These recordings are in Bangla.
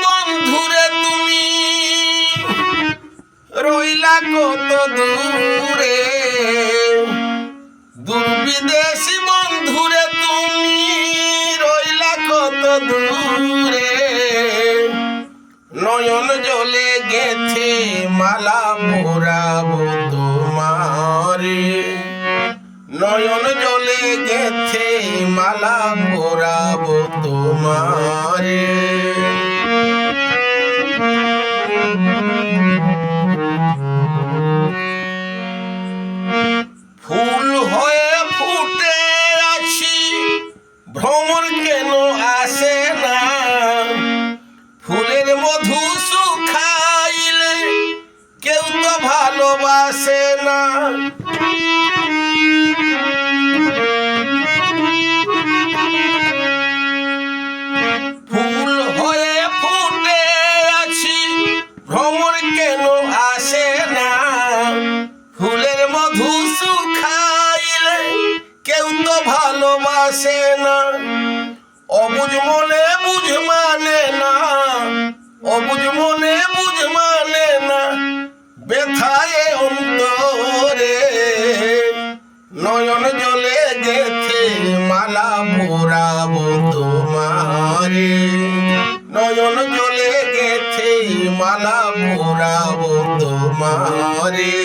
বন্ধুরে তুমি রইলা কত দূরে, বিদেশি বন্ধুরে তুমি রইলা কত দূরে। নয়ন জলে গেথে মালা মোরাবো তোমারে, নয়ন জলে গেথে মালা মোরাবো তোমারে। ফুল হয়ে ফুটে আছি ভ্রমর কেন আসে না, ফুলের মধু শুকাইলে কেউ তো ভালোবাসে না। ফুল হয়ে ফুটে আছি ভ্রমর কেন আসে না, ফুলের মধু শুকাইলে কেউ তো ভালোবাসে না। অবুঝ মনে বুঝ মানে না, অবুঝ মনে বুঝ মানে না, ব্যথায় অন্তরে। নয়ন জলে গেথে মালা মোরাবো তোমারে, নয়ন জলে গেথে মালা মোরাবো তোমারে।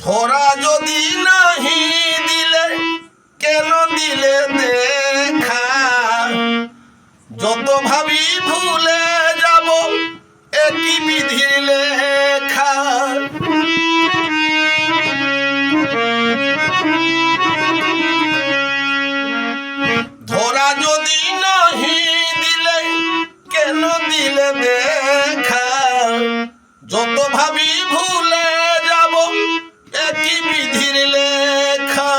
ধরা যদি নাহি দিলে কেন দিলে দেখা, যত ভাবি ভুলে যাব একই বিধির লেখা। ধরা যদি নাহি দিলে কেন দিলে দেখা, যত ভাবি ভুলে যাব একই বিধির লেখা।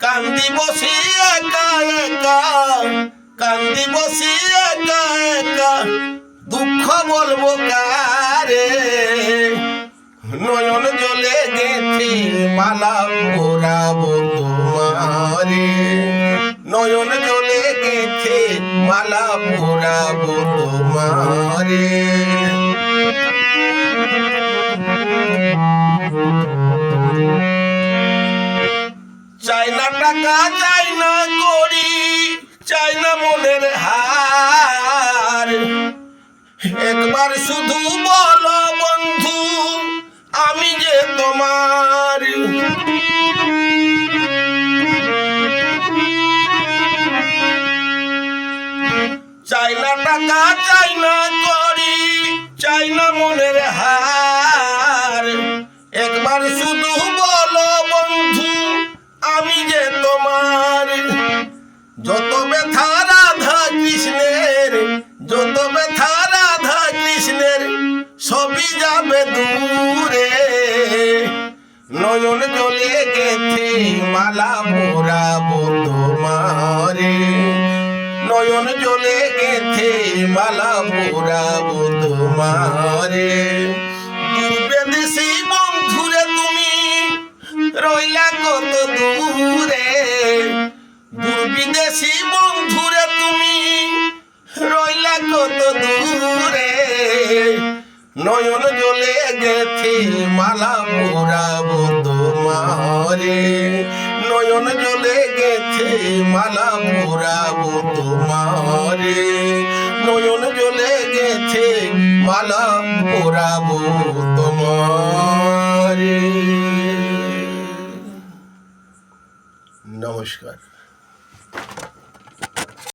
কান্দি বসি একা একা, কান্দি বসি একা একা, দুঃখ বলবো কারে। নয়ন জলে গেথে মালা মোরাবো তোমারে, নয়ন জলে গেথে মালা মোরাবো তোমারে। চাই না টাকা চাই না করি, চাই না মনের হার, একবার শুধু বলো বন্ধু আমি যে তোমার। চাই না টাকা চাই না করি, চাই না মনের হার, একবার শুধু বলো বন্ধু আমি যে তোমার। যত ব্যথা রাধা কৃষ্ণের, যত ব্যথা রাধা কৃষ্ণের, সবই যাবে দূরে। নয়ন জলে গেথে মালা মোরাবো তোমারে, নয়ন জলে গেথে মালা মোরাবো তোমারে। বিদেশি বন্ধুরে তুমি রইলা কত দূরে, বিদেশি বন্ধুরে তুমি রইলা কত দূরে। নয়ন জলে গেথে মালা মোরাবো তোমারে, নয়ন জলে গেথে মালা মোরাবো তোমারে, নয়ন জলে গেথে মালা মোরাবো তোমারে। নমস্কার।